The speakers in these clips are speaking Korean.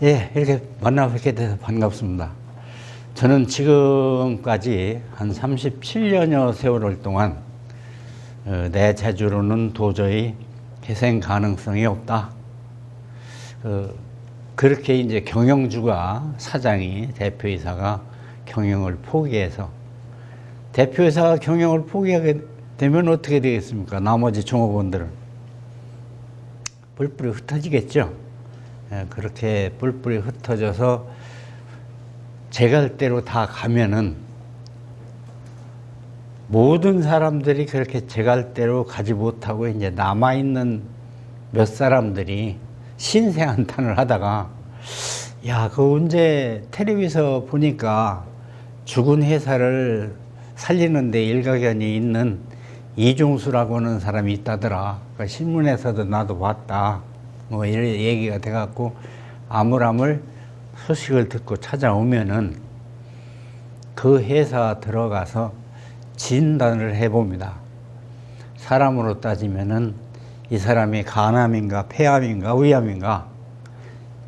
예, 이렇게 만나 뵙게 돼서 반갑습니다. 저는 지금까지 한 37년여 세월을 동안 내 재주로는 도저히 회생 가능성이 없다. 그렇게 이제 경영주가, 사장이, 대표이사가 경영을 포기해서, 대표이사가 경영을 포기하게 되면 어떻게 되겠습니까? 나머지 종업원들은 뿔뿔이 흩어지겠죠. 그렇게 뿔뿔이 흩어져서 제 갈대로 다 가면은 모든 사람들이 그렇게 제 갈대로 가지 못하고 이제 남아있는 몇 사람들이 신세한탄을 하다가, 야, 그 언제 텔레비에서 보니까 죽은 회사를 살리는데 일가견이 있는 이종수라고 하는 사람이 있다더라. 그러니까 신문에서도 나도 봤다. 뭐 이런 얘기가 돼갖고 아물아물 소식을 듣고 찾아오면은 그 회사 들어가서 진단을 해봅니다. 사람으로 따지면은 이 사람이 간암인가 폐암인가 위암인가,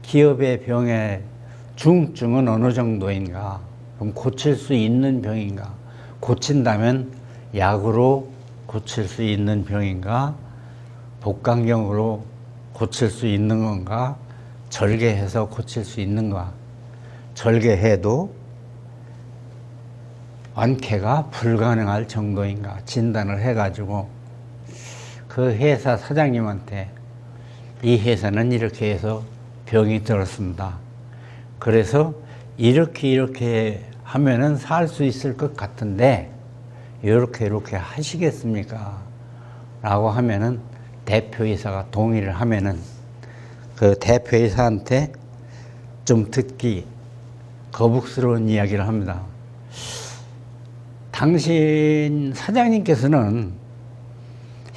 기업의 병의 중증은 어느 정도인가, 그럼 고칠 수 있는 병인가, 고친다면 약으로 고칠 수 있는 병인가, 복강경으로 고칠 수 있는 건가, 절개해서 고칠 수 있는가, 절개해도 완쾌가 불가능할 정도인가 진단을 해가지고 그 회사 사장님한테 이 회사는 이렇게 해서 병이 들었습니다. 그래서 이렇게 하면은 살 수 있을 것 같은데 이렇게 하시겠습니까? 라고 하면은 대표이사가 동의를 하면은 그 대표이사한테 좀 듣기 거북스러운 이야기를 합니다. 당신 사장님께서는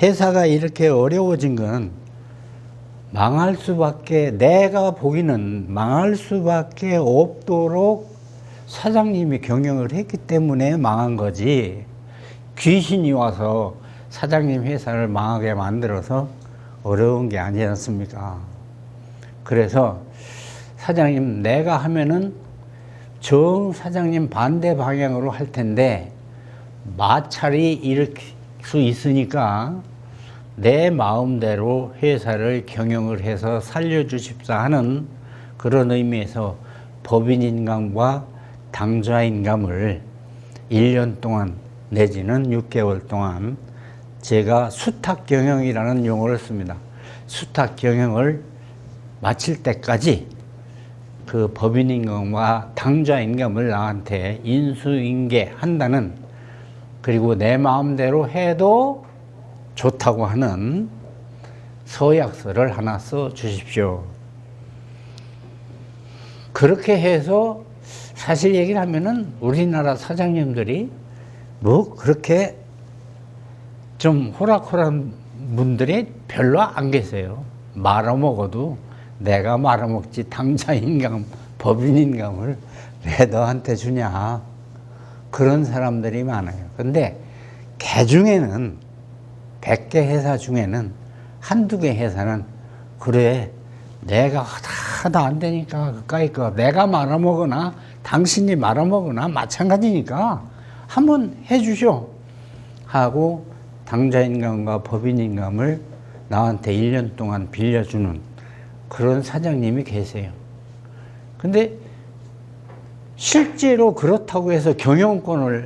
회사가 이렇게 어려워진 건 망할 수밖에, 내가 보기는 망할 수밖에 없도록 사장님이 경영을 했기 때문에 망한 거지, 귀신이 와서 사장님 회사를 망하게 만들어서 어려운 게 아니지 않습니까? 그래서 사장님, 내가 하면은 정 사장님 반대 방향으로 할 텐데 마찰이 일으킬 수 있으니까 내 마음대로 회사를 경영을 해서 살려주십사 하는 그런 의미에서 법인인감과 당좌인감을 1년 동안 내지는 6개월 동안 제가 수탁경영이라는 용어를 씁니다. 수탁경영을 마칠 때까지 그 법인인감과 당좌인감을 나한테 인수인계한다는, 그리고 내 마음대로 해도 좋다고 하는 서약서를 하나 써 주십시오. 그렇게 해서 사실 얘기를 하면은 우리나라 사장님들이 뭐 그렇게 좀 호락호락한 분들이 별로 안 계세요. 말아먹어도 내가 말아먹지 당자인감, 법인인감을 왜 너한테 주냐, 그런 사람들이 많아요. 근데 개 중에는 100개 회사 중에는 한두 개 회사는 그래, 내가 하도 안 되니까 그까이 거 내가 말아먹으나 당신이 말아먹으나 마찬가지니까 한번 해주쇼 하고 당자인감과 법인인감을 나한테 1년 동안 빌려주는 그런 사장님이 계세요. 근데 실제로 그렇다고 해서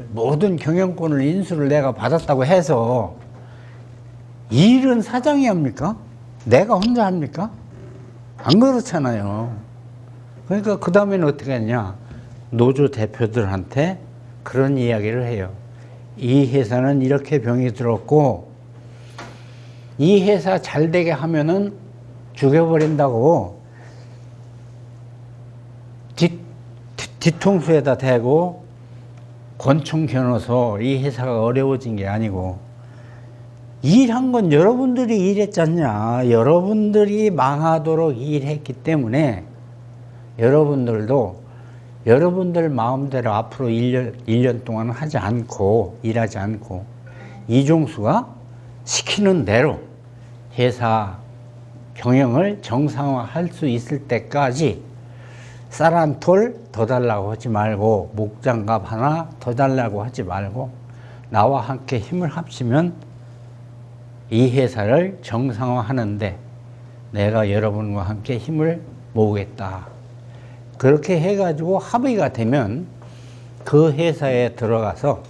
모든 경영권을 인수를 내가 받았다고 해서 일은 사장이 합니까? 내가 혼자 합니까? 안 그렇잖아요. 그러니까 그 다음에는 어떻게 했냐, 노조 대표들한테 그런 이야기를 해요. 이 회사는 이렇게 병이 들었고 이 회사 잘 되게 하면은 죽여버린다고 뒤통수에다 대고 권총 겨눠서 이 회사가 어려워진 게 아니고, 일한 건 여러분들이 일했지 않냐. 여러분들이 망하도록 일했기 때문에 여러분들도 여러분들 마음대로 앞으로 1년 동안 하지 않고, 일하지 않고, 이종수가 시키는 대로 회사 경영을 정상화할 수 있을 때까지 쌀 한 톨 더 달라고 하지 말고, 목장갑 하나 더 달라고 하지 말고, 나와 함께 힘을 합치면 이 회사를 정상화하는데 내가 여러분과 함께 힘을 모으겠다. 그렇게 해가지고 합의가 되면 그 회사에 들어가서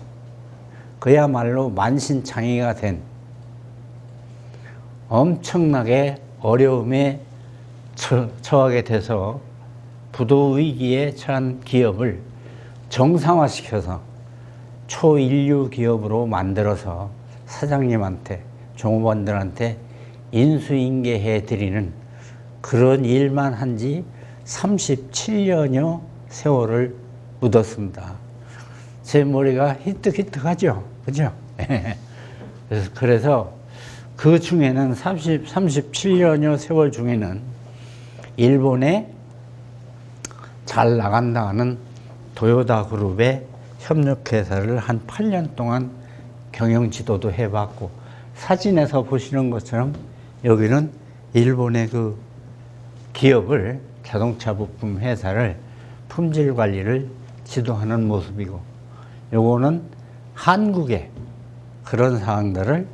그야말로 만신창이가 된 엄청나게 어려움에 처하게 돼서 부도위기에 처한 기업을 정상화시켜서 초인류 기업으로 만들어서 사장님한테, 종업원들한테 인수인계해 드리는 그런 일만 한 지 37년여 세월을 묻었습니다. 제 머리가 희뜩희뜩하죠. 그죠? 그래서 그 중에는 37년여 세월 중에는 일본에 잘 나간다 하는 도요타 그룹의 협력회사를 한 8년 동안 경영 지도도 해봤고, 사진에서 보시는 것처럼 여기는 일본의 그 기업을, 자동차 부품 회사를 품질 관리를 지도하는 모습이고, 요거는 한국의 그런 상황들을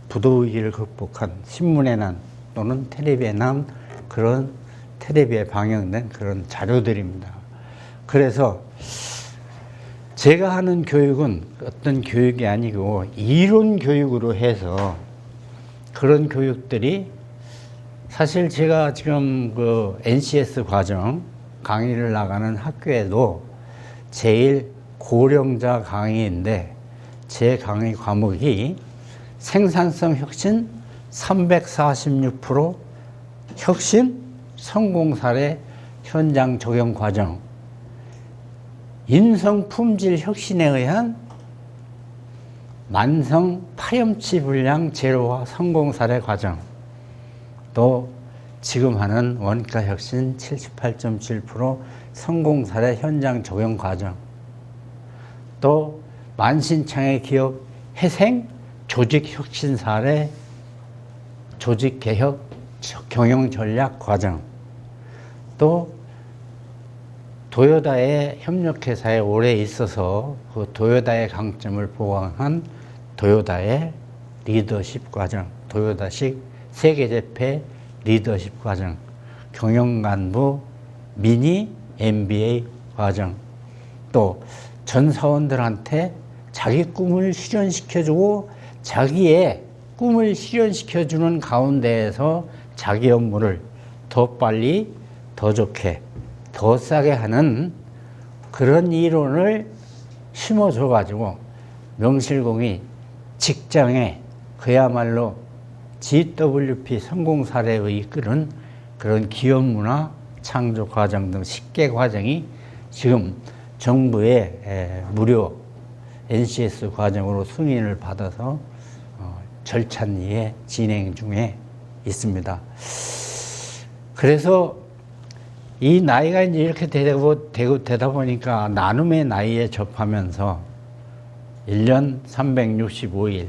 부도위기를 극복한 신문에 난 또는 텔레비에 난 그런 텔레비에 방영된 그런 자료들입니다. 그래서 제가 하는 교육은 어떤 교육이 아니고 이론 교육으로 해서, 그런 교육들이 사실 제가 지금 그 NCS 과정 강의를 나가는 학교에도 제일 고령자 강의인데, 제 강의 과목이 생산성 혁신 346% 혁신 성공 사례 현장 적용 과정, 인성 품질 혁신에 의한 만성 파렴치 불량 제로화 성공 사례 과정, 또 지금 하는 원가 혁신 78.7% 성공 사례 현장 적용 과정, 또 만신창의 기업 회생 조직 혁신 사례 조직 개혁 경영 전략 과정, 또 도요타의 협력회사에 오래 있어서 그 도요타의 강점을 보강한 도요타의 리더십 과정, 도요타식 세계재패 리더십 과정, 경영간부 미니 MBA 과정, 또 전 사원들한테 자기 꿈을 실현시켜주고 자기의 꿈을 실현시켜주는 가운데에서 자기 업무를 더 빨리, 더 좋게, 더 싸게 하는 그런 이론을 심어줘가지고 명실공히 직장에 그야말로 GWP 성공 사례의 이끄는 그런 기업 문화 창조 과정 등 10개 과정이 지금 정부의 무료 NCS 과정으로 승인을 받아서 절찬리에 진행 중에 있습니다. 그래서 이 나이가 이제 이렇게 되다 보니까 나눔의 나이에 접하면서 1년 365일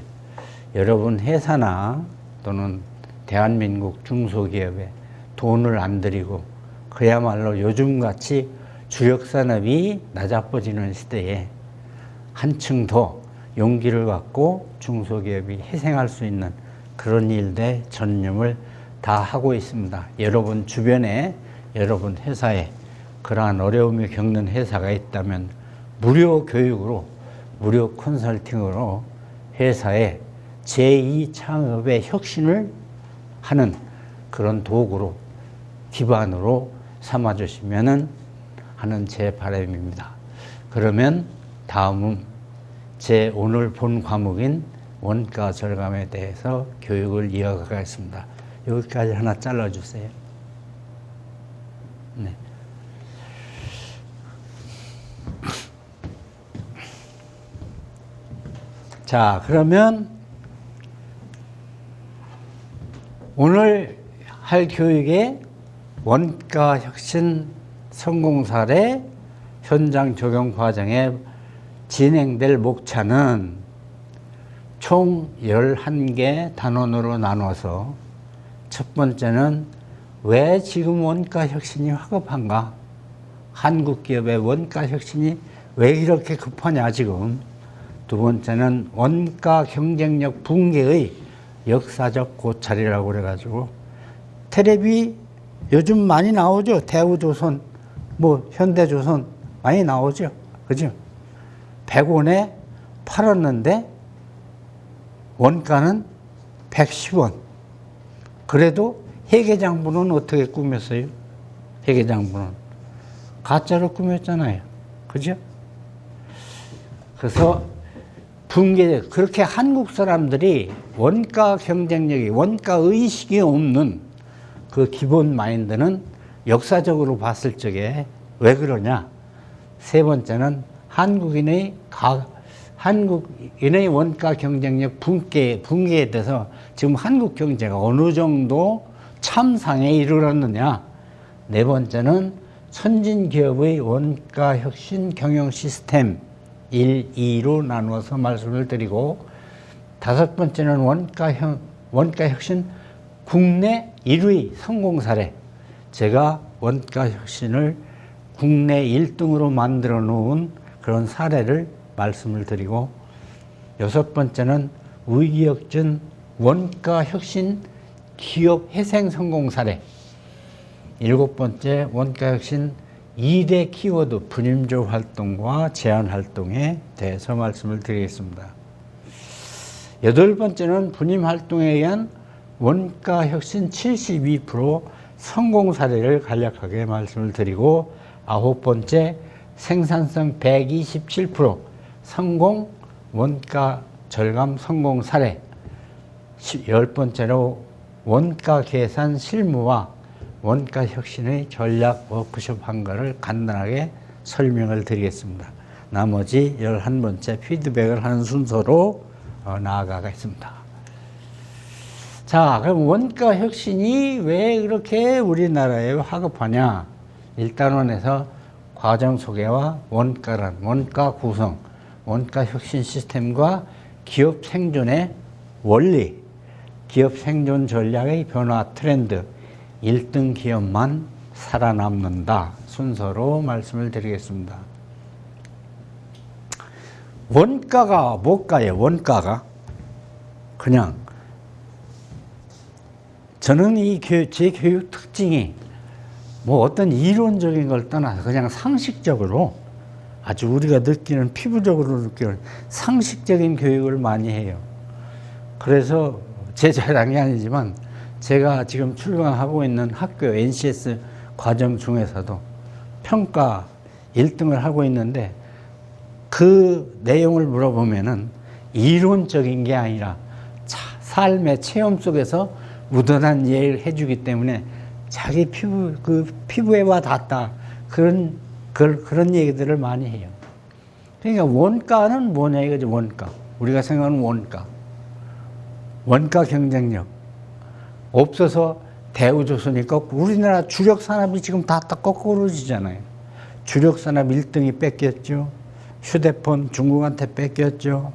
여러분 회사나 또는 대한민국 중소기업에 돈을 안 들이고 그야말로 요즘같이 주력산업이 낮아버지는 시대에 한층 더 용기를 갖고 중소기업이 희생할 수 있는 그런 일에 전념을 다 하고 있습니다. 여러분 주변에, 여러분 회사에 그러한 어려움을 겪는 회사가 있다면 무료 교육으로, 무료 컨설팅으로 회사에 제2 창업의 혁신을 하는 그런 도구로, 기반으로 삼아주시면 하는 제 바람입니다. 그러면 다음은 제 오늘 본 과목인 원가 절감에 대해서 교육을 이어가겠습니다. 여기까지 하나 잘라주세요. 네. 자, 그러면 오늘 할 교육의 원가 혁신 성공 사례 현장 적용 과정에 진행될 목차는 총 11개 단원으로 나눠서, 첫 번째는 왜 지금 원가 혁신이 화급한가 한국 기업의 원가 혁신이 왜 이렇게 급하냐 지금. 두 번째는 원가 경쟁력 붕괴의 역사적 고찰이라고 그래가지고 텔레비 요즘 많이 나오죠. 대우조선, 뭐 현대조선 많이 나오죠. 그죠? 100원에 팔았는데 원가는 110원. 그래도 회계장부는 어떻게 꾸몄어요? 회계장부는 가짜로 꾸몄잖아요. 그죠? 그래서 붕괴, 그렇게 한국 사람들이 원가 경쟁력이, 원가 의식이 없는 그 기본 마인드는 역사적으로 봤을 적에 왜 그러냐? 세 번째는 한국인의 원가 경쟁력 붕괴에 대해서 지금 한국 경제가 어느 정도 참상에 이르렀느냐? 네 번째는 선진 기업의 원가 혁신 경영 시스템 1, 2로 나누어서 말씀을 드리고, 다섯 번째는 원가 혁신 국내 1위 성공 사례. 제가 원가 혁신을 국내 1등으로 만들어 놓은 그런 사례를 말씀을 드리고, 여섯 번째는 위기 역전 원가 혁신 기업 회생 성공 사례. 일곱 번째 원가 혁신 2대 키워드 분임조 활동과 제안 활동에 대해서 말씀을 드리겠습니다. 여덟 번째는 분임 활동에 의한 원가 혁신 72% 성공 사례를 간략하게 말씀을 드리고, 아홉 번째 생산성 127% 성공 원가 절감 성공 사례, 열 번째로 원가 계산 실무와 원가 혁신의 전략 워크숍 한 거를 간단하게 설명을 드리겠습니다. 나머지 11번째 피드백을 하는 순서로 나아가겠습니다. 자, 그럼 원가 혁신이 왜 그렇게 우리나라에 화급하냐? 일단원에서 과정 소개와 원가란, 원가 구성, 원가 혁신 시스템과 기업 생존의 원리, 기업 생존 전략의 변화 트렌드, 1등 기업만 살아남는다 순서로 말씀을 드리겠습니다. 원가가 뭘까요? 원가가 그냥 저는 제 교육 특징이 뭐 어떤 이론적인 걸 떠나서 그냥 상식적으로, 아주 우리가 느끼는, 피부적으로 느끼는 상식적인 교육을 많이 해요. 그래서 제 자랑이 아니지만 제가 지금 출강하고 있는 학교 NCS 과정 중에서도 평가 1등을 하고 있는데, 그 내용을 물어보면은 이론적인 게 아니라 삶의 체험 속에서 묻어난 예를 해주기 때문에 자기 피부에 와 닿았다. 그런 얘기들을 많이 해요. 그러니까 원가는 뭐냐 이거죠. 원가. 우리가 생각하는 원가. 원가 경쟁력. 없어서 대우조선이 꺾고, 우리나라 주력 산업이 지금 다 거꾸로지잖아요. 주력 산업 1등이 뺏겼죠. 휴대폰 중국한테 뺏겼죠.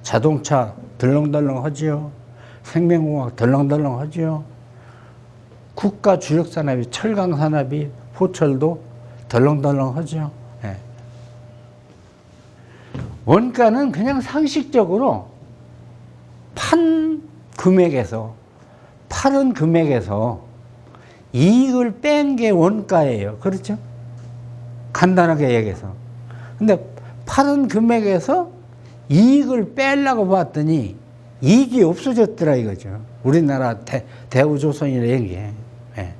자동차 덜렁덜렁 하지요. 생명공학 덜렁덜렁 하지요. 국가 주력 산업이 철강 산업이 포철도 덜렁덜렁 하죠. 네. 원가는 그냥 상식적으로 파는 금액에서 이익을 뺀 게 원가예요. 그렇죠? 간단하게 얘기해서. 근데 파는 금액에서 이익을 빼려고 봤더니 이익이 없어졌더라 이거죠. 우리나라 대우조선이라는 게. 예.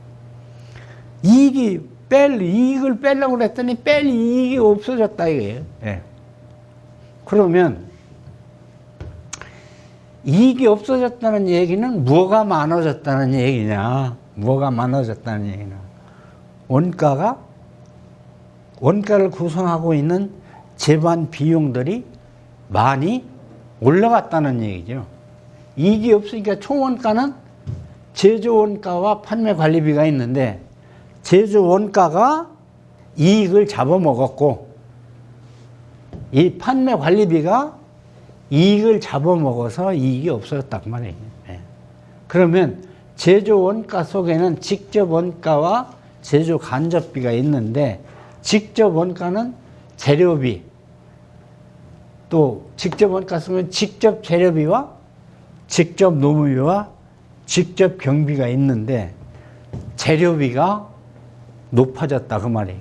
이익을 빼려고 그랬더니 뺄 이익이 없어졌다 이거예요. 예. 그러면 이익이 없어졌다는 얘기는 뭐가 많아졌다는 얘기냐? 뭐가 많아졌다는 얘기냐? 원가를 구성하고 있는 제반 비용들이 많이 올라갔다는 얘기죠. 이익이 없으니까 총원가는 제조원가와 판매관리비가 있는데, 제조원가가 이익을 잡아먹었고, 이 판매관리비가 이익을 잡아먹어서 이익이 없어졌단 말이에요. 네. 그러면 제조 원가 속에는 직접 원가와 제조 간접비가 있는데, 직접 원가는 재료비, 또 직접 원가 쓰면 직접 재료비와 직접 노무비와 직접 경비가 있는데 재료비가 높아졌다 그 말이에요.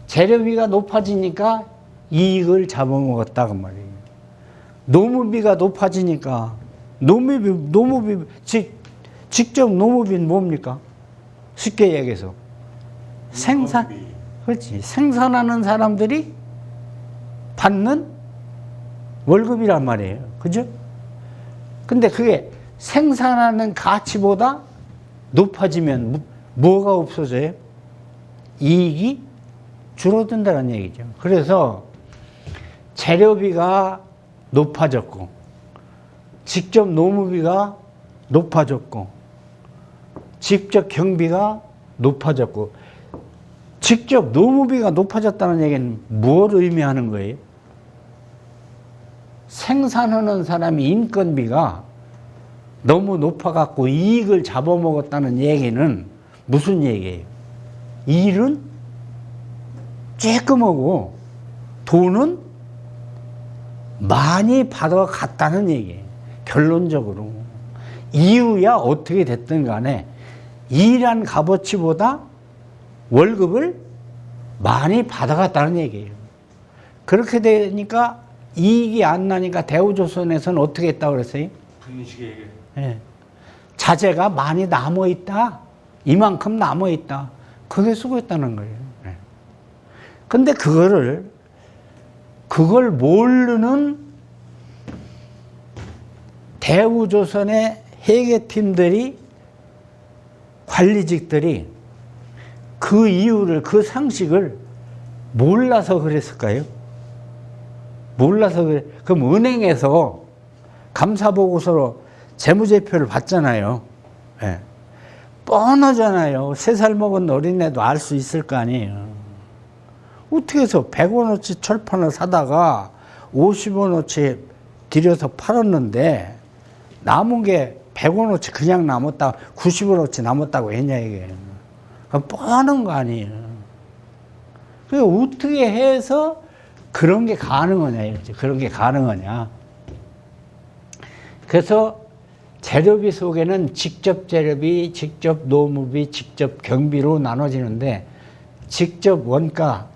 재료비가 높아지니까 이익을 잡아먹었다 그 말이에요. 노무비가 높아지니까 노무비 직접 노무비는 뭡니까? 쉽게 얘기해서 그렇지. 생산하는 사람들이 받는 월급이란 말이에요. 그죠? 근데 그게 생산하는 가치보다 높아지면 뭐가 없어져요? 이익이 줄어든다는 얘기죠. 그래서 재료비가 높아졌고 직접 노무비가 높아졌고 직접 경비가 높아졌고 직접 노무비가 높아졌다는 얘기는 뭘 의미하는 거예요? 생산하는 사람이 인건비가 너무 높아갖고 이익을 잡아먹었다는 얘기는 무슨 얘기예요? 일은 쬐끔하고 돈은 많이 받아갔다는 얘기예요. 결론적으로. 이유야 어떻게 됐든 간에 일한 값어치보다 월급을 많이 받아갔다는 얘기예요. 그렇게 되니까 이익이 안 나니까 대우조선에서는 어떻게 했다고 그랬어요? 네. 자재가 많이 남아있다. 이만큼 남아있다. 그게 수고했다는 거예요. 네. 근데 그걸 모르는 대우조선의 회계팀들이, 관리직들이 그 이유를, 그 상식을 몰라서 그랬을까요? 몰라서 그래. 그럼 은행에서 감사보고서로 재무제표를 받잖아요. 네. 뻔하잖아요. 3살 먹은 어린애도 알 수 있을 거 아니에요. 어떻게 해서 100원어치 철판을 사다가 50원어치 들여서 팔았는데 남은 게 100원어치 그냥 남았다, 90원어치 남았다고 했냐 이게. 뻔한 거 아니에요. 그게 어떻게 해서 그런 게 가능하냐 이거지. 그런 게 가능하냐. 그래서 재료비 속에는 직접 재료비, 직접 노무비, 직접 경비로 나눠지는데 직접 원가,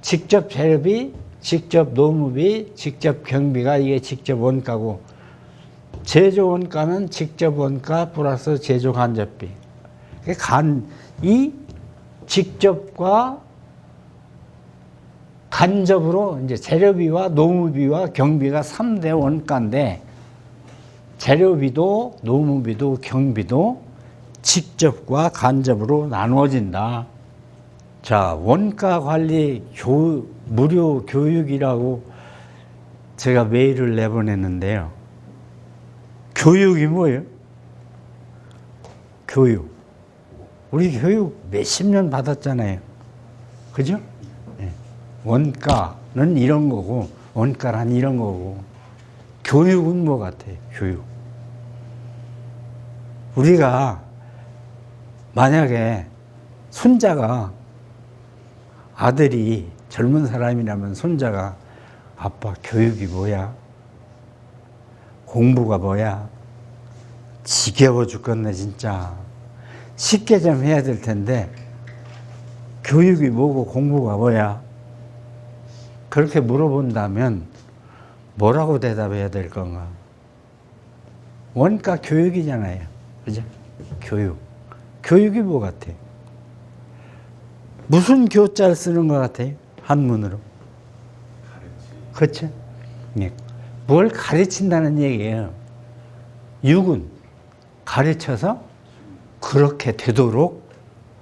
직접 재료비, 직접 노무비, 직접 경비가 이게 직접 원가고 제조 원가는 직접 원가 플러스 제조 간접비. 이 직접과 간접으로 이제 재료비와 노무비와 경비가 3대 원가인데 재료비도 노무비도 경비도 직접과 간접으로 나누어진다. 자, 원가 관리 무료 교육이라고 제가 메일을 내보냈는데요. 교육이 뭐예요? 교육. 우리 교육 몇십 년 받았잖아요. 그죠? 네. 원가는 이런 거고, 원가란 이런 거고, 교육은 뭐 같아요? 교육. 우리가 만약에 손자가, 아들이 젊은 사람이라면 손자가 아빠 교육이 뭐야? 공부가 뭐야? 지겨워 죽겠네 진짜. 쉽게 좀 해야 될 텐데 교육이 뭐고 공부가 뭐야? 그렇게 물어본다면 뭐라고 대답해야 될 건가? 원가 교육이잖아요. 그죠? 교육. 교육이 뭐 같아요? 무슨 교자를 쓰는 것 같아요? 한문으로. 그렇죠? 네. 뭘 가르친다는 얘기예요. 육은 가르쳐서 그렇게 되도록,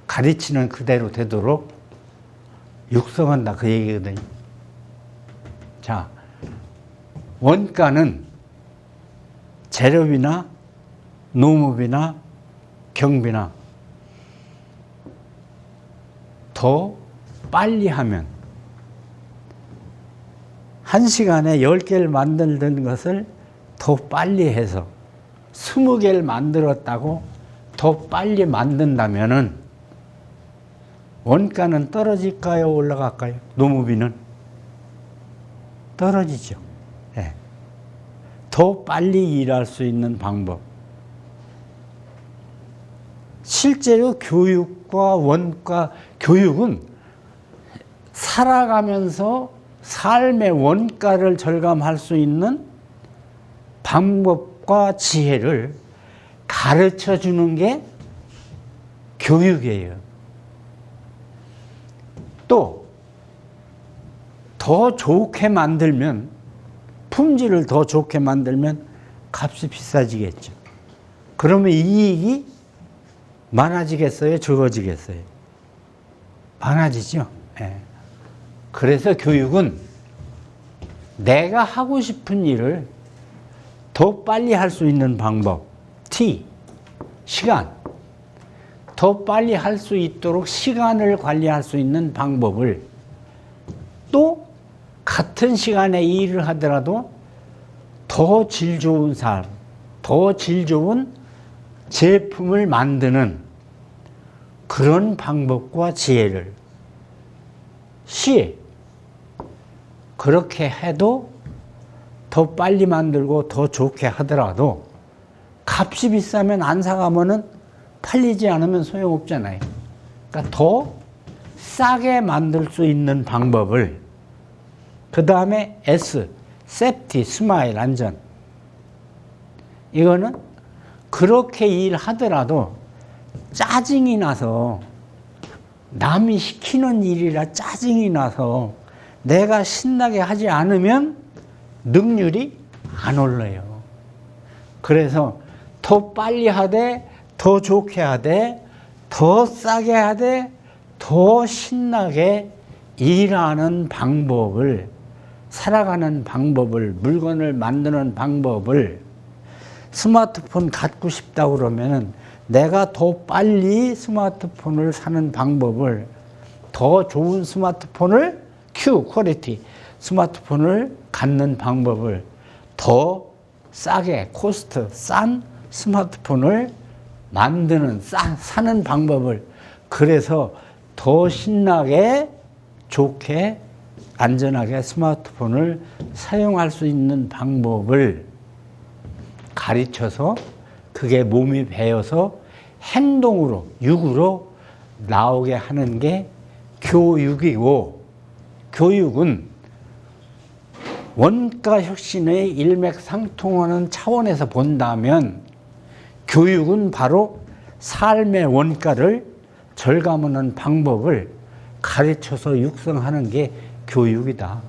가르치는 그대로 되도록 육성한다 그 얘기거든요. 자, 원가는 재료비나 노무비나 경비나 더 빨리 하면 1시간에 10개를 만들던 것을 더 빨리 해서 20개를 만들었다고 더 빨리 만든다면은 원가는 떨어질까요? 올라갈까요? 노무비는 떨어지죠. 네. 더 빨리 일할 수 있는 방법. 실제로 교육과 원가, 교육은 살아가면서 삶의 원가를 절감할 수 있는 방법과 지혜를 가르쳐 주는 게 교육이에요. 또 더 좋게 만들면, 품질을 더 좋게 만들면 값이 비싸지겠죠. 그러면 이익이 많아지겠어요? 적어지겠어요? 많아지죠. 네. 그래서 교육은 내가 하고 싶은 일을 더 빨리 할 수 있는 방법, T, 시간, 더 빨리 할 수 있도록 시간을 관리할 수 있는 방법을, 또 같은 시간에 일을 하더라도 더 질 좋은 삶, 더 질 좋은 제품을 만드는 그런 방법과 지혜를 그렇게 해도 더 빨리 만들고 더 좋게 하더라도 값이 비싸면 안 사가면은 팔리지 않으면 소용없잖아요. 그러니까 더 싸게 만들 수 있는 방법을, 그 다음에 S, 세프티, 스마일, 안전. 이거는 그렇게 일하더라도 짜증이 나서, 남이 시키는 일이라 짜증이 나서 내가 신나게 하지 않으면 능률이 안 올라요. 그래서 더 빨리 하되, 더 좋게 하되, 더 싸게 하되, 더 신나게 일하는 방법을, 살아가는 방법을, 물건을 만드는 방법을, 스마트폰 갖고 싶다 그러면은 내가 더 빨리 스마트폰을 사는 방법을, 더 좋은 스마트폰을, 퀄리티 스마트폰을 갖는 방법을, 더 싸게, 코스트 싼 스마트폰을 만드는, 사는 방법을, 그래서 더 신나게, 좋게, 안전하게 스마트폰을 사용할 수 있는 방법을 가르쳐서 그게 몸이 배어서 행동으로, 육으로 나오게 하는 게 교육이고, 교육은 원가 혁신의 일맥상통하는 차원에서 본다면 교육은 바로 삶의 원가를 절감하는 방법을 가르쳐서 육성하는 게 교육이다.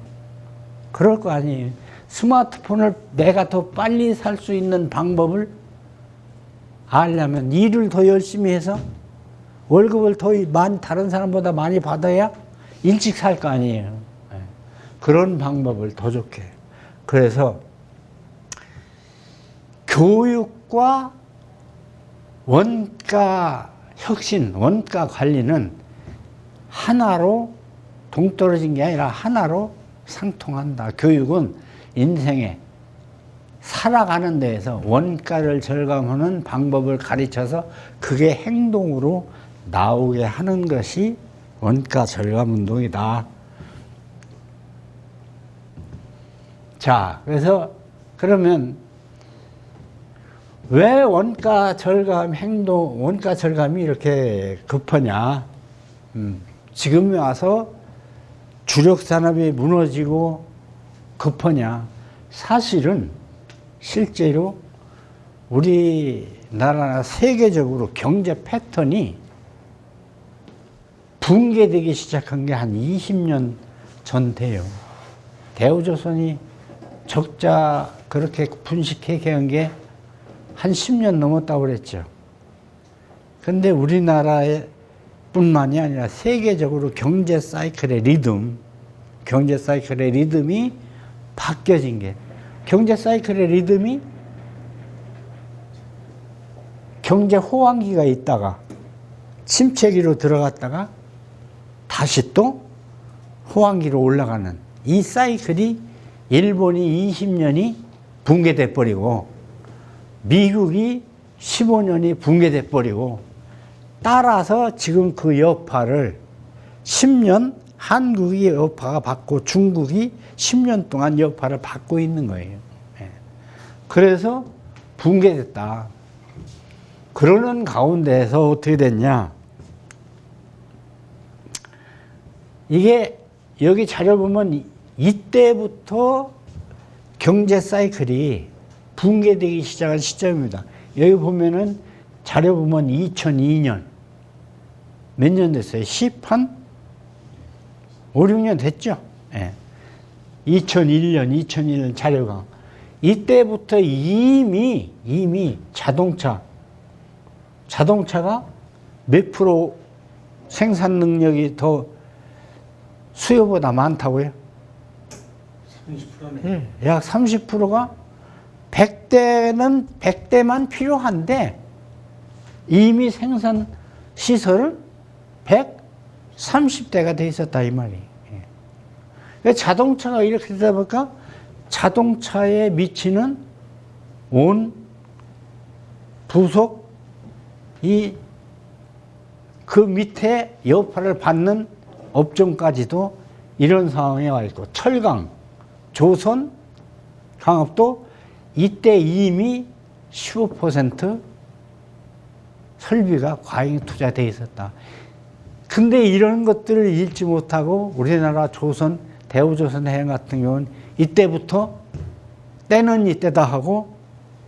그럴 거 아니에요. 스마트폰을 내가 더 빨리 살 수 있는 방법을 알려면 일을 더 열심히 해서 월급을 더 많이, 다른 사람보다 많이 받아야 일찍 살 거 아니에요. 그런 방법을 더 좋게. 그래서 교육과 원가 혁신, 원가 관리는 하나로 동떨어진 게 아니라 하나로 상통한다. 교육은 인생에 살아가는 데에서 원가를 절감하는 방법을 가르쳐서 그게 행동으로 나오게 하는 것이 원가 절감 운동이다. 자, 그래서 그러면 왜 원가 절감 행동, 원가 절감이 이렇게 급하냐? 지금에 와서 주력 산업이 무너지고 급하냐? 사실은 실제로 우리나라 세계적으로 경제 패턴이 붕괴되기 시작한 게 한 20년 전 돼요. 대우조선이 적자 그렇게 분식회계 한 게 한 10년 넘었다고 그랬죠. 근데 우리나라에 뿐만이 아니라 세계적으로 경제 사이클의 리듬이 바뀌어진 게, 경제 사이클의 리듬이 경제 호황기가 있다가 침체기로 들어갔다가 다시 또 호황기로 올라가는 이 사이클이, 일본이 20년이 붕괴돼 버리고 미국이 15년이 붕괴돼 버리고, 따라서 지금 그 여파를 10년 한국이 여파가 받고 중국이 10년 동안 여파를 받고 있는 거예요. 예. 그래서 붕괴됐다. 그러는 가운데서 어떻게 됐냐. 이게 여기 자료 보면 이때부터 경제 사이클이 붕괴되기 시작한 시점입니다. 여기 보면은 자료 보면 2002년 몇 년 됐어요? 10한 5, 6년 됐죠? 예. 2001년 자료가 이때부터 이미 자동차가 몇 프로 생산 능력이 더 수요보다 많다고요? 30%네. 예, 약 30%가 100대만 필요한데 이미 생산 시설은 130대가 돼 있었다 이 말이에요. 예. 자동차가 이렇게 되다 보니까 자동차에 미치는 온 부속 그 밑에 여파를 받는 업종까지도 이런 상황에 와 있고 철강, 조선, 강업도 이때 이미 15% 설비가 과잉 투자되어 있었다. 근데 이런 것들을 읽지 못하고 우리나라 조선, 대우조선해양 같은 경우는 이때부터 때는 이때다 하고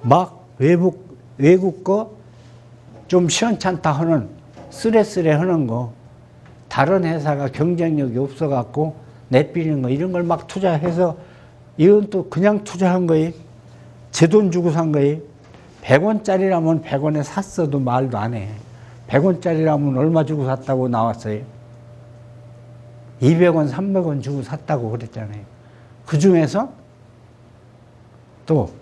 막 외국 거 좀 시원찮다 하는 쓰레쓰레 하는 거 다른 회사가 경쟁력이 없어갖고 내비리는 거 이런 걸 막 투자해서 이건 또 그냥 투자한 거예요. 제 돈 주고 산 거예요. 100원짜리라면 100원에 샀어도 말도 안 해. 100원짜리라면 얼마 주고 샀다고 나왔어요. 200원, 300원 주고 샀다고 그랬잖아요. 그 중에서 또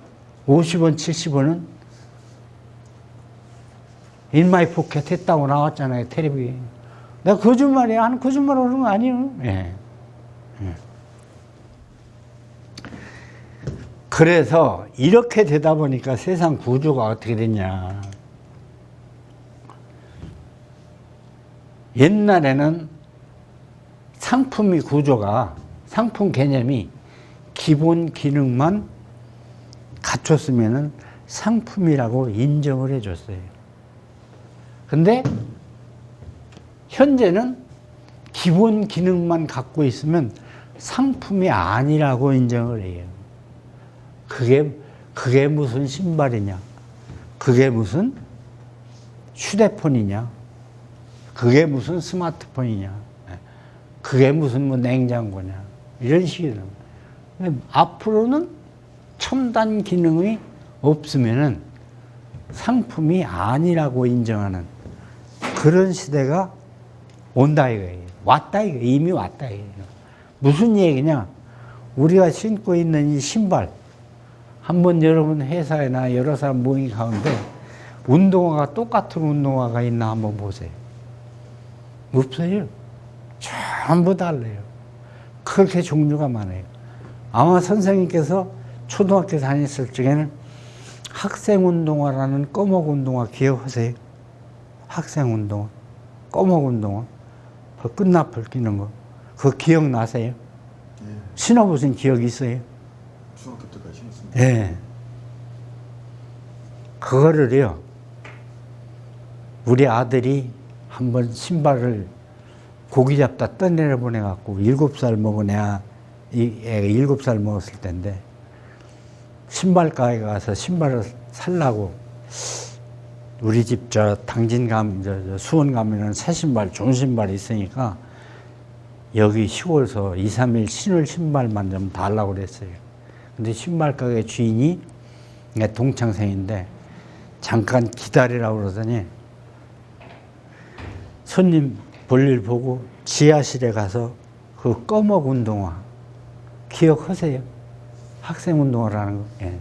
50원, 70원은 인마이 포켓 했다고 나왔잖아요. 텔레비. 내가 거짓말이야. 거짓말 하는 거 아니에요. 예. 예. 그래서 이렇게 되다 보니까 세상 구조가 어떻게 됐냐. 옛날에는 상품 개념이 기본 기능만 갖췄으면 상품이라고 인정을 해줬어요. 근데 현재는 기본 기능만 갖고 있으면 상품이 아니라고 인정을 해요. 그게 무슨 신발이냐? 그게 무슨 휴대폰이냐? 그게 무슨 스마트폰이냐? 그게 무슨 뭐 냉장고냐? 이런 식이에요. 앞으로는 첨단 기능이 없으면은 상품이 아니라고 인정하는 그런 시대가 온다 이거예요. 왔다 이거예요. 이미 왔다 이거예요. 무슨 얘기냐? 우리가 신고 있는 이 신발 한번 여러분 회사에나 여러 사람 모임 가운데 운동화가 똑같은 운동화가 있나 한번 보세요. 없어요. 전부 달라요. 그렇게 종류가 많아요. 아마 선생님께서 초등학교 다녔을 적에는 학생운동화라는 꺼먹 운동화 기억하세요? 학생운동화, 꺼먹 운동화, 그 끝나풀 끼는 거, 그거 기억나세요? 네. 신어보신 기억이 있어요? 중학교 때까지 신었습니다. 네. 그거를요, 우리 아들이 한번 신발을 고기 잡다 떠내려 보내갖고 7살 먹은 애가, 이 애가 7살 먹었을 때인데, 신발가게 가서 신발을 살라고 우리 집 당진 수원 가면은 새 신발, 좋은 신발이 있으니까 여기 시골에서 2, 3일 신을 신발만 좀 달라고 그랬어요. 근데 신발 가게 주인이 내 동창생인데 잠깐 기다리라고 그러더니 손님 볼일 보고 지하실에 가서 그 꺼먹 운동화 기억하세요? 학생 운동화라는 거. 예.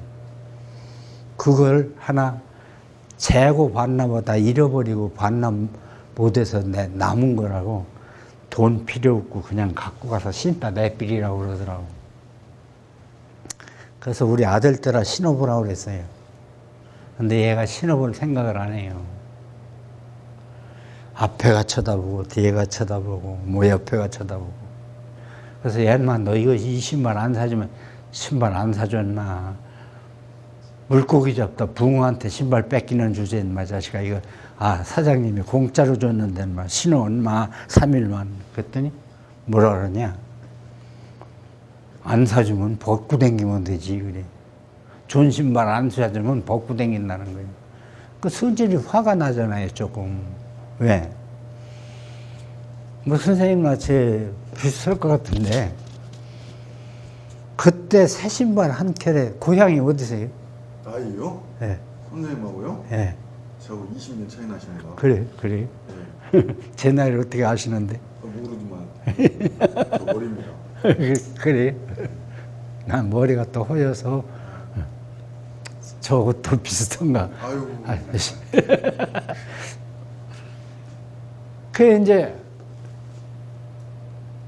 그걸 하나 재고 봤나 보다 잃어버리고 봤나 못해서 남은 거라고 돈 필요 없고 그냥 갖고 가서 신다 내비리라고 그러더라고. 그래서 우리 아들 때라 신어보라고 그랬어요. 근데 얘가 신어볼 생각을 안 해요. 앞에가 쳐다보고 뒤에가 쳐다보고 뭐 옆에가 쳐다보고. 그래서 얘만 너 이거 이 신발 안 사주면 신발 안 사줬나. 물고기 잡다 붕어한테 신발 뺏기는 주제인 마 자식아 이거 사장님이 공짜로 줬는데 마 신어 얼마 3일만 그랬더니 뭐라 그러냐. 안 사주면 벗고 댕기면 되지 그래. 좋은 신발 안 사주면 벗고 댕긴다는 거예요. 그 성질이 화가 나잖아요 조금. 왜? 뭐 선생님같이 비슷할 것 같은데 그때 새 신발 한 켤에 고향이 어디세요? 나이요? 예. 선생님하고요? 예. 저하고 20년 차이 나십니다. 그래. 네. 제 나이를 어떻게 아시는데? 모르지만 저 머리입니다. 그래. 난 머리가 또 허여서 저것도 비슷한가. 아유. 그 이제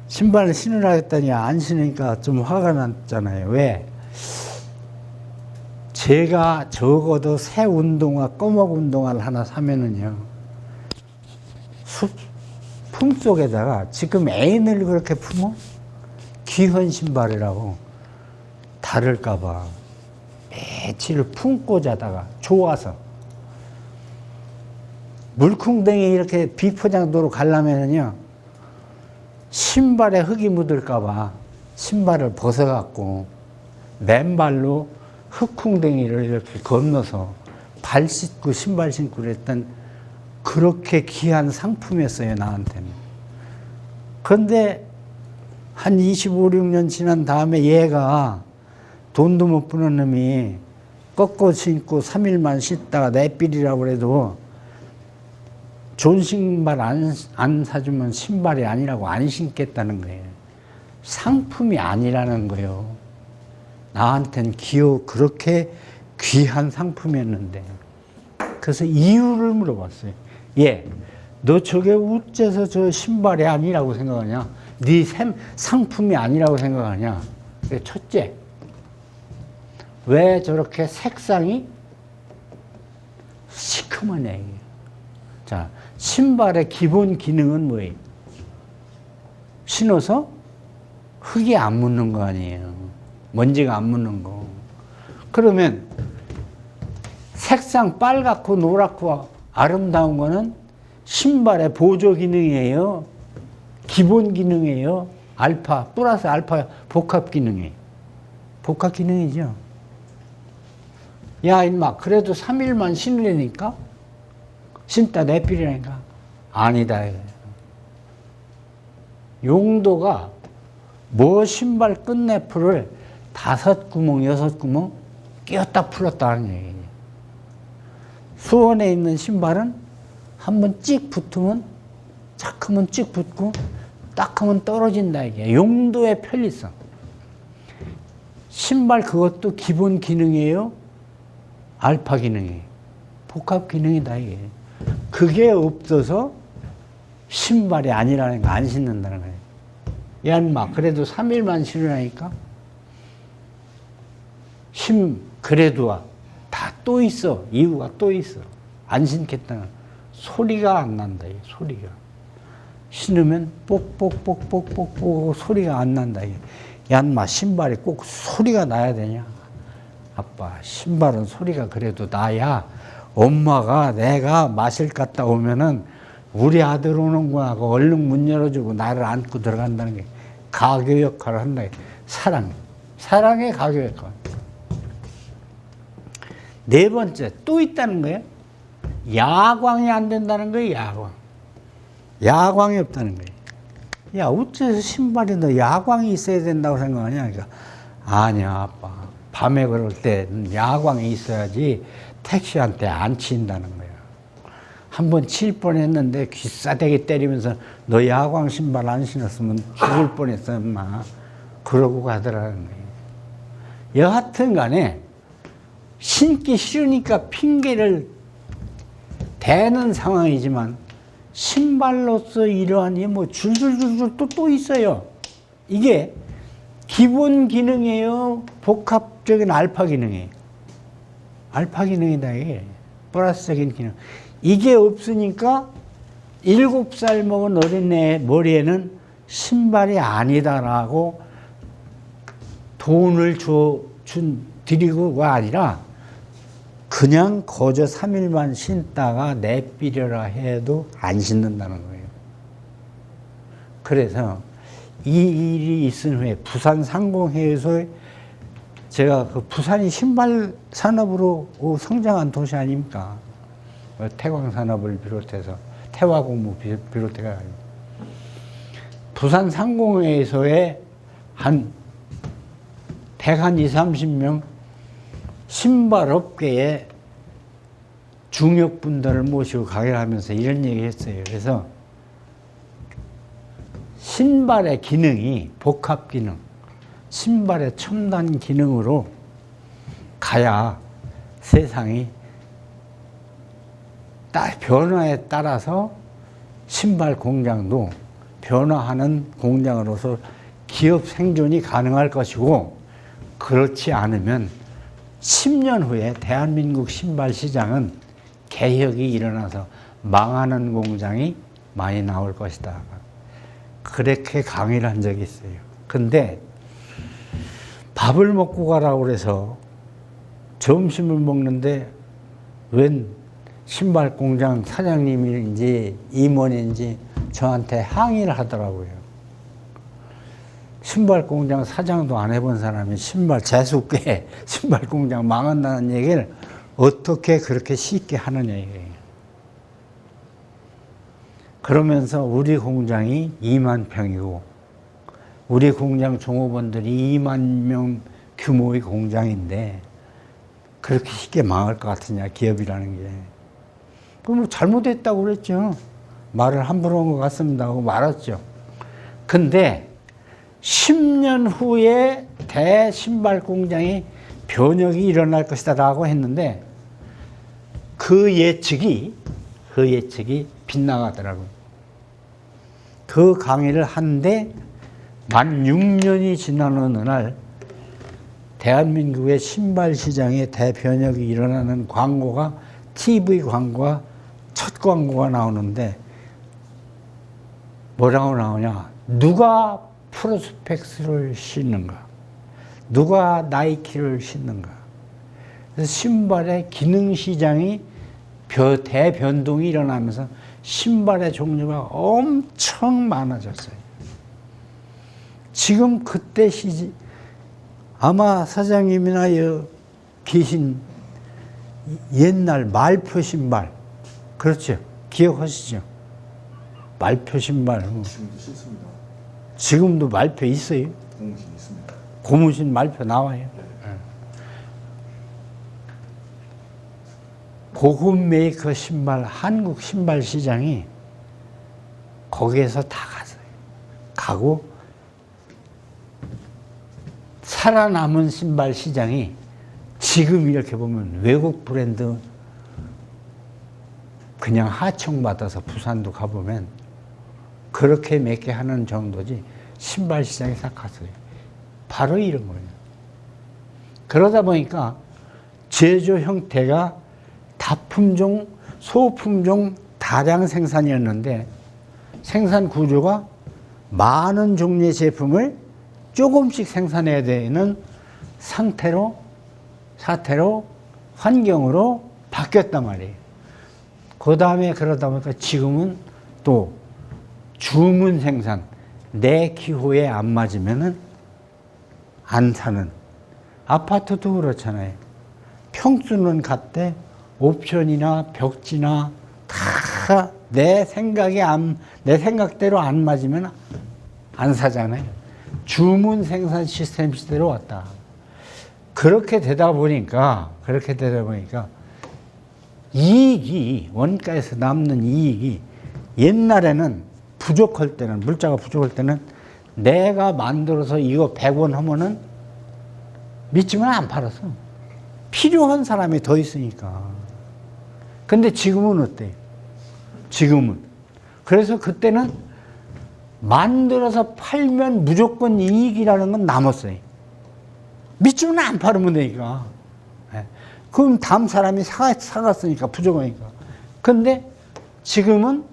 신발을 신으라 했더니 안 신으니까 좀 화가 났잖아요. 왜? 제가 적어도 새 운동화, 꺼먹 운동화를 하나 사면은요, 품 속에다가 지금 애인을 그렇게 품어? 귀한 신발이라고 다를까봐 며칠 품고 자다가 좋아서 물쿵덩이 이렇게 비포장도로 가려면은요, 신발에 흙이 묻을까봐 신발을 벗어갖고 맨발로 흙쿵덩이를 이렇게 건너서 발 씻고 신발 신고 그랬던 그렇게 귀한 상품이었어요, 나한테는. 그런데 한 25, 6년 지난 다음에 얘가 돈도 못 버는 놈이 꺾어 신고 3일만 씻다가 내삘이라고 그래도 좋은 신발 안 사주면 신발이 아니라고 안 신겠다는 거예요. 상품이 아니라는 거예요. 나한텐 그렇게 귀한 상품이었는데. 그래서 이유를 물어봤어요. 너 저게 어째서 저 신발이 아니라고 생각하냐? 네 상품이 아니라고 생각하냐? 첫째, 왜 저렇게 색상이 시커먼냐 이게. 자, 신발의 기본 기능은 뭐예요? 신어서 흙이 안 묻는 거 아니에요. 먼지가 안 묻는 거. 그러면 색상 빨갛고 노랗고 아름다운 거는 신발의 보조 기능이에요. 기본 기능이에요. 알파, 플러스 알파 복합 기능이에요. 복합 기능이죠. 야, 임마, 그래도 3일만 신으려니까? 신다 내필이라니까? 아니다. 용도가 신발 끝내풀을 5구멍, 6구멍 끼웠다 풀었다 하는 얘기예요. 수원에 있는 신발은 한번 찍 붙으면 착 하면 찍 붙고 딱 하면 떨어진다 이게. 용도의 편리성. 신발 그것도 기본 기능이에요. 알파 기능이에요. 복합 기능이다 이게. 그게 없어서 신발이 아니라는 거 안 신는다는 거예요. 야, 인마, 그래도 3일만 신으라니까? 그래도 다 또 있어. 이유가 또 있어. 안 신겠다는 소리가 안 난다, 이게 소리가. 신으면 뽁뽁뽁뽁뽁뽁 소리가 안 난다, 이게. 야, 인마, 신발이 꼭 소리가 나야 되냐? 아빠, 신발은 소리가 그래도 나야. 엄마가 내가 마실 갔다 오면은 우리 아들 오는구나 하고 얼른 문 열어주고 나를 안고 들어간다는 게 가교 역할을 한다. 사랑의 가교 역할. 네 번째, 또 있다는 거예요. 야광이 안 된다는 거예요, 야광이 없다는 거예요. 야, 어째서 신발에 너 야광이 있어야 된다고 생각하냐? 그러니까, 아니야, 아빠. 밤에 걸을 때 야광이 있어야지 택시한테 안 치인다는 거야. 한번 칠 뻔했는데 귀싸대기 때리면서 너 야광 신발 안 신었으면 죽을 뻔했어, 엄마. 그러고 가더라는 거예요. 여하튼 간에 신기 싫으니까 핑계를 대는 상황이지만 신발로서 이러한 뭐 줄줄줄줄 또 있어요. 이게 기본 기능이에요. 복합적인 알파 기능이에요. 알파 기능이다, 이게. 플러스적인 기능. 이게 없으니까 7살 먹은 어린애 머리에는 신발이 아니다라고 돈을 드리고가 아니라 그냥 거저 3일만 신다가 내비려라 해도 안 신는다는 거예요. 그래서 이 일이 있은 후에 부산 상공회에서 제가 그 부산이 신발 산업으로 성장한 도시 아닙니까? 태광 산업을 비롯해서 태화공무 비롯해가지고 부산 상공회에서의 한 20, 30명 신발 업계의 중역분들을 모시고 강의를 하면서 이런 얘기 했어요. 그래서 신발의 기능이 복합 기능, 신발의 첨단 기능으로 가야 세상이 변화에 따라서 신발 공장도 변화하는 공장으로서 기업 생존이 가능할 것이고, 그렇지 않으면 10년 후에 대한민국 신발 시장은 개혁이 일어나서 망하는 공장이 많이 나올 것이다. 그렇게 강의를 한 적이 있어요. 근데 밥을 먹고 가라고 그래서 점심을 먹는데 웬 신발 공장 사장님인지 임원인지 저한테 항의를 하더라고요. 신발 공장 사장도 안 해본 사람이 신발 재수께 신발 공장 망한다는 얘기를 어떻게 그렇게 쉽게 하느냐 이거예요. 그러면서 우리 공장이 2만 평이고 우리 공장 종업원들이 2만 명 규모의 공장인데 그렇게 쉽게 망할 것 같으냐, 기업이라는 게. 그럼 잘못했다고 그랬죠. 말을 함부로 한 것 같습니다 하고 말았죠. 근데 10년 후에 대신발 공장이 변혁이 일어날 것이다 라고 했는데 그 예측이 빗나가더라고요. 그 강의를 한데 만 6년이 지난 어느 날 대한민국의 신발 시장에 대변혁이 일어나는 광고가, TV 광고가 첫 광고가 나오는데 뭐라고 나오냐, 누가 프로스펙스를 신는가, 누가 나이키를 신는가. 그래서 신발의 기능 시장이 대변동이 일어나면서 신발의 종류가 엄청 많아졌어요. 지금 그때 아마 사장님이나 계신 옛날 말표 신발, 그렇죠? 기억하시죠? 말표 신발. 지금도 신습니다. 지금도 말표 있어요? 고무신 있습니다. 고무신 말표 나와요. 고급 메이커 신발, 한국 신발 시장이 거기에서 다 가고 살아남은 신발 시장이 지금 이렇게 보면 외국 브랜드 그냥 하청받아서 부산도 가보면 그렇게 몇 개 하는 정도지 신발 시장이 싹 갔어요. 바로 이런 거예요. 그러다 보니까 제조 형태가 다품종, 소품종 다량 생산이었는데 생산 구조가 많은 종류의 제품을 조금씩 생산해야 되는 사태로 환경으로 바뀌었단 말이에요. 그 다음에 그러다 보니까 지금은 또 주문 생산, 내 기호에 안 맞으면은 안 사는, 아파트도 그렇잖아요. 평수는 같대 옵션이나 벽지나 다 내 생각대로 안 맞으면 안 사잖아요. 주문 생산 시스템 시대로 왔다. 그렇게 되다 보니까 이익이, 원가에서 남는 이익이 옛날에는 부족할 때는, 물자가 부족할 때는 내가 만들어서 이거 100원 하면은 믿지만 안 팔았어. 필요한 사람이 더 있으니까. 근데 지금은 어때요? 그래서 그때는 만들어서 팔면 무조건 이익이라는 건 남았어요. 믿지만 안 팔으면 되니까. 그럼 다음 사람이 사갔으니까, 부족하니까. 근데 지금은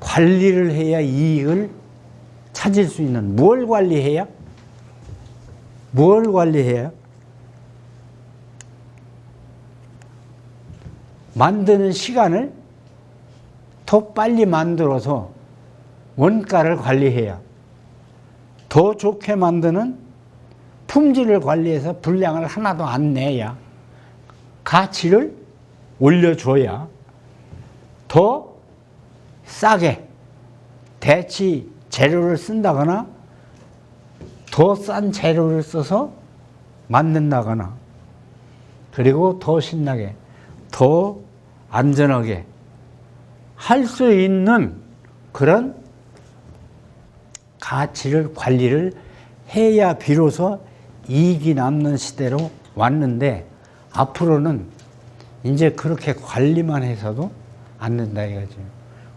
관리를 해야 이익을 찾을 수 있는, 뭘 관리해야? 뭘 관리해야? 만드는 시간을 더 빨리 만들어서 원가를 관리해야, 더 좋게 만드는 품질을 관리해서 분량을 하나도 안 내야, 가치를 올려줘야, 더 싸게 대치 재료를 쓴다거나 더 싼 재료를 써서 만든다거나, 그리고 더 신나게, 더 안전하게 할 수 있는 그런 가치를 관리를 해야 비로소 이익이 남는 시대로 왔는데, 앞으로는 이제 그렇게 관리만 해서도 안 된다 이거죠.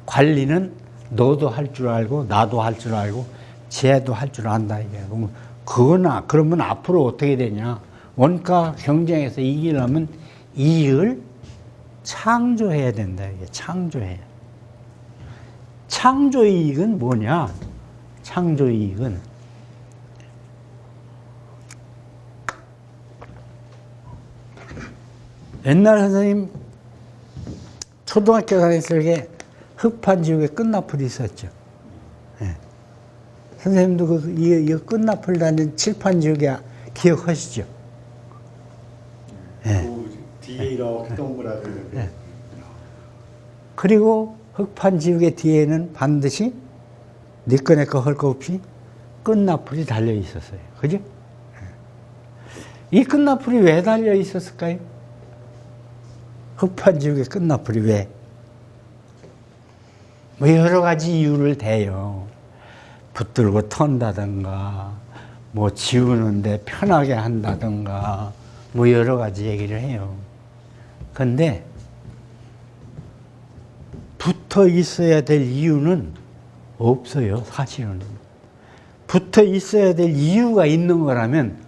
관리는 너도 할 줄 알고 나도 할 줄 알고 쟤도 할 줄 안다 이게. 그러면 앞으로 어떻게 되냐? 원가 경쟁에서 이기려면 이익을 창조해야 된다 이게. 창조해야. 창조이익은 뭐냐? 창조이익은 옛날 선생님 초등학교 다녔을 때 흑판지옥에 끝나풀이 있었죠. 예. 선생님도 이 끝나풀 다닌 칠판지옥에 기억하시죠? 예. 그 뒤에 이렇게 동그라들. 예. 그리고 흑판지옥의 뒤에는 반드시 네 거 내 거 할 거 없이 끝나풀이 달려 있었어요. 그죠? 예. 이 끝나풀이 왜 달려 있었을까요? 흑판지옥의 끝나풀이 왜? 뭐 여러 가지 이유를 대요. 붙들고 턴다든가, 뭐 지우는데 편하게 한다든가, 뭐 여러 가지 얘기를 해요. 근데 붙어 있어야 될 이유는 없어요, 사실은. 붙어 있어야 될 이유가 있는 거라면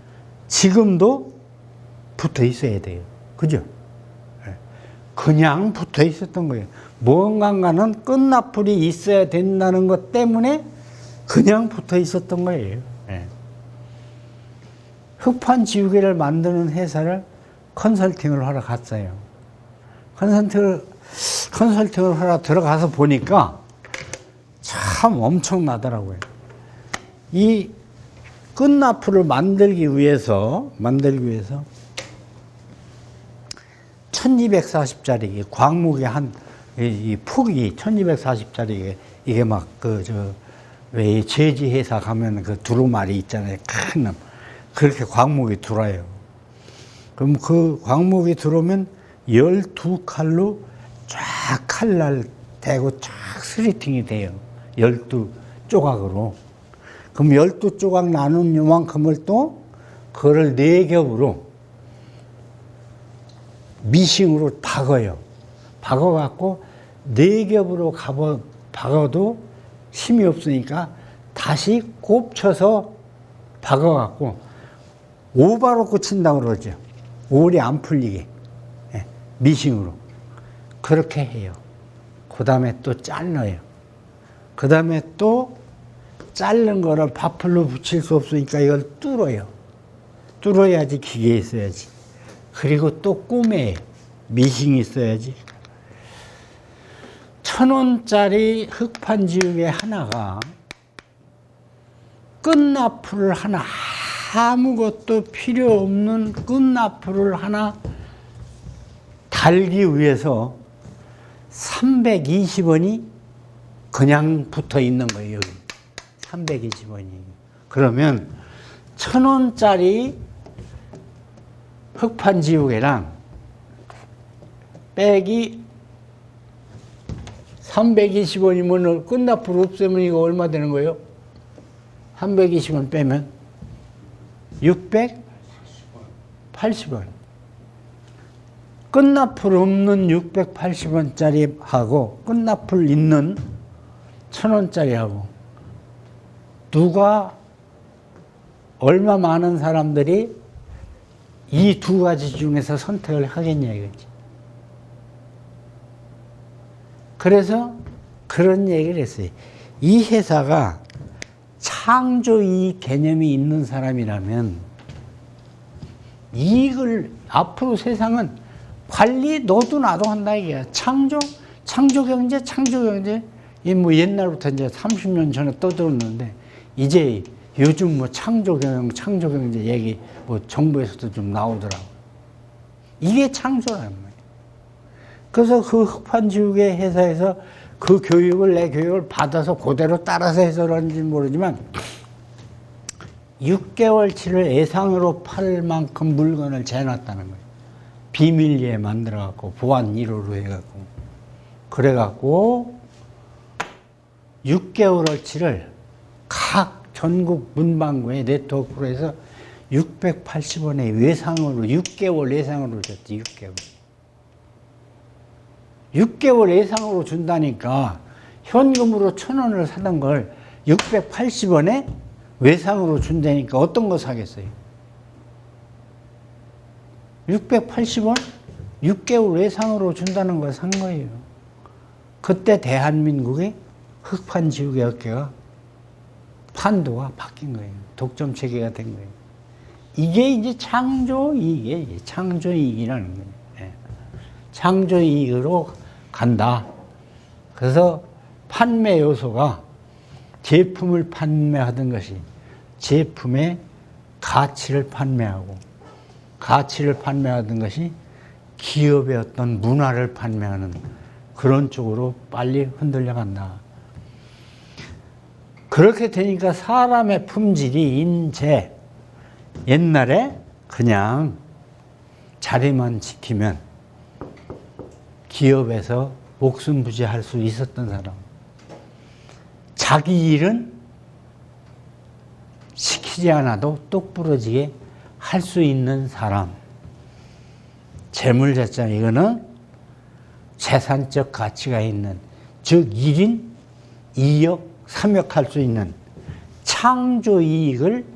지금도 붙어 있어야 돼요. 그죠? 그냥 붙어 있었던 거예요. 뭔가는 끝나풀이 있어야 된다는 것 때문에 그냥 붙어 있었던 거예요. 흑판지우개를 만드는 회사를 컨설팅을 하러 갔어요. 컨설팅을 하러 들어가서 보니까 참 엄청나더라고요. 이 끝나풀을 만들기 위해서 1240짜리 광목이 이 폭이 1240짜리 이게 막 왜 제지 회사 가면 그 두루마리 있잖아요. 큰 놈. 그렇게 광목이 들어와요. 그럼 그 광목이 들어오면 12칼로 쫙 칼날 대고 쫙 스리팅이 돼요. 12조각으로. 그럼 12조각 나눈 요만큼을 또 그거를 4겹으로 미싱으로 박아요. 박아갖고 4겹으로 박아도 힘이 없으니까 다시 곱쳐서 박아갖고 오바로 꽂힌다고 그러죠. 올이 안 풀리게. 미싱으로. 그렇게 해요. 그 다음에 또 잘라요. 그 다음에 또 자른 거를 바풀로 붙일 수 없으니까 이걸 뚫어요. 뚫어야지 기계에 있어야지. 그리고 또 꼬매요. 미싱이 있어야지. 1,000원짜리 흑판지우개 하나가 끝나풀을 하나, 아무것도 필요 없는 끝나풀을 하나 달기 위해서 320원이 그냥 붙어 있는 거예요. 여기 320원이. 그러면 1,000원짜리 흑판지우개랑 빼기 320원이면 끝나풀 없애면 이거 얼마 되는 거예요? 320원 빼면 680원. 끝나풀 없는 680원짜리하고 끝나풀 있는 1,000원짜리하고 누가 얼마 많은 사람들이 이 두 가지 중에서 선택을 하겠냐 이거지. 그래서 그런 얘기를 했어요. 이 회사가 창조이익 개념이 있는 사람이라면 이익을 앞으로 세상은 관리 너도 나도 한다 이게야. 창조경제. 이 뭐 옛날부터 이제 30년 전에 떠들었는데 이제 요즘 뭐 창조경제 얘기 뭐 정부에서도 좀 나오더라고. 이게 창조라는 거예요. 그래서 그 흑판지우개 회사에서 그 내 교육을 받아서 그대로 따라서 해서 그런지 모르지만 6개월치를 예상으로 팔 만큼 물건을 재놨다는 거예요. 비밀리에 만들어갖고 보안 1호로 해갖고 그래갖고 6개월어치를 각 전국 문방구에 네트워크로 해서 680원의 외상으로 6개월 예상으로 줬지. 6개월 예상으로 준다니까 현금으로 1,000원을 사던 걸 680원에 외상으로 준다니까 어떤 거 사겠어요? 680원? 6개월 외상으로 준다는 걸 산 거예요. 그때 대한민국의 흑판지우개 업계가 판도가 바뀐 거예요. 독점 체계가 된 거예요. 이게 이제 창조이익이에요. 창조이익이라는 거예요. 예. 창조이익으로 간다. 그래서 판매 요소가 제품을 판매하던 것이 제품의 가치를 판매하고 가치를 판매하던 것이 기업의 어떤 문화를 판매하는 그런 쪽으로 빨리 흔들려 간다. 그렇게 되니까 사람의 품질이 이제 옛날에 그냥 자리만 지키면 기업에서 목숨 부지할 수 있었던 사람, 자기 일은 시키지 않아도 똑부러지게 할 수 있는 사람, 재물재산 이거는 재산적 가치가 있는, 즉 1인 2역 3역 할 수 있는 창조이익을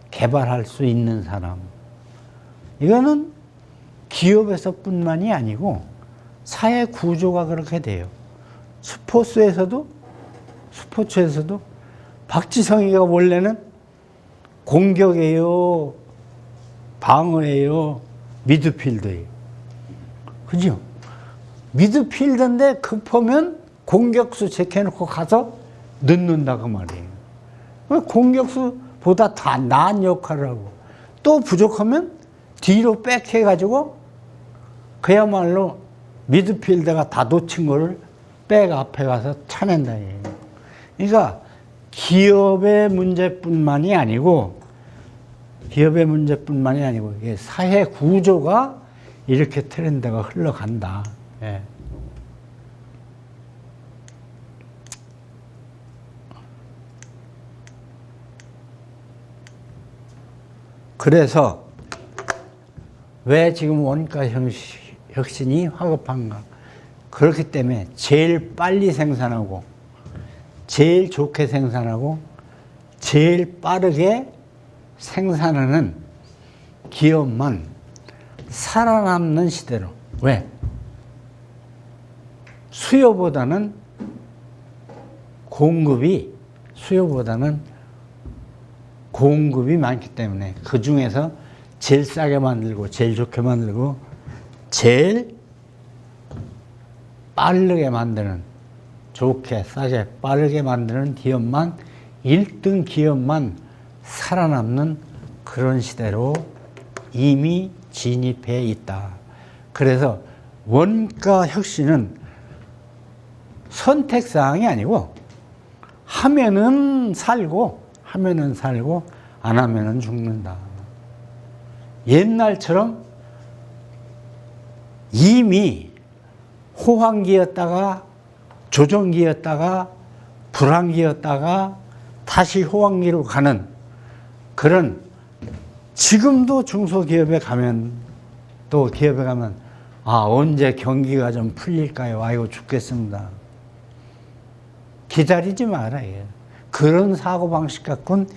개발할 수 있는 사람, 이거는 기업에서 뿐만이 아니고 사회 구조가 그렇게 돼요. 스포츠에서도 박지성이가 원래는 공격이에요, 방어예요, 미드필더예요. 그죠? 미드필더인데 급하면 공격수 제껴놓고 가서 넣는다 그 말이에요. 공격수보다 더 나은 역할을 하고 또 부족하면 뒤로 백 해가지고 그야말로 미드필더가 다 놓친 거를 백 앞에 가서 차낸다. 그러니까 기업의 문제뿐만이 아니고 사회 구조가 이렇게 트렌드가 흘러간다. 예. 그래서 왜 지금 원가 혁신이 화급한가? 그렇기 때문에 제일 빨리 생산하고 제일 좋게 생산하고 제일 빠르게 생산하는 기업만 살아남는 시대로. 왜? 수요보다는 공급이 많기 때문에 그 중에서 제일 싸게 만들고 제일 좋게 만들고 제일 빠르게 만드는, 좋게 싸게 빠르게 만드는 기업만, 1등 기업만 살아남는 그런 시대로 이미 진입해 있다. 그래서 원가 혁신은 선택사항이 아니고 하면은 살고 안 하면은 죽는다. 옛날처럼 이미 호황기였다가 조정기였다가 불황기였다가 다시 호황기로 가는 그런, 지금도 중소기업에 가면 또 기업에 가면 언제 경기가 좀 풀릴까요? 아이고 죽겠습니다. 기다리지 말아요. 그런 사고방식 갖고는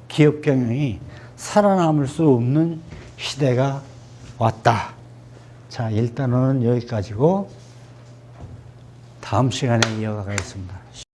기업 경영이 살아남을 수 없는 시대가 왔다. 자, 일단은 여기까지고 다음 시간에 이어가겠습니다.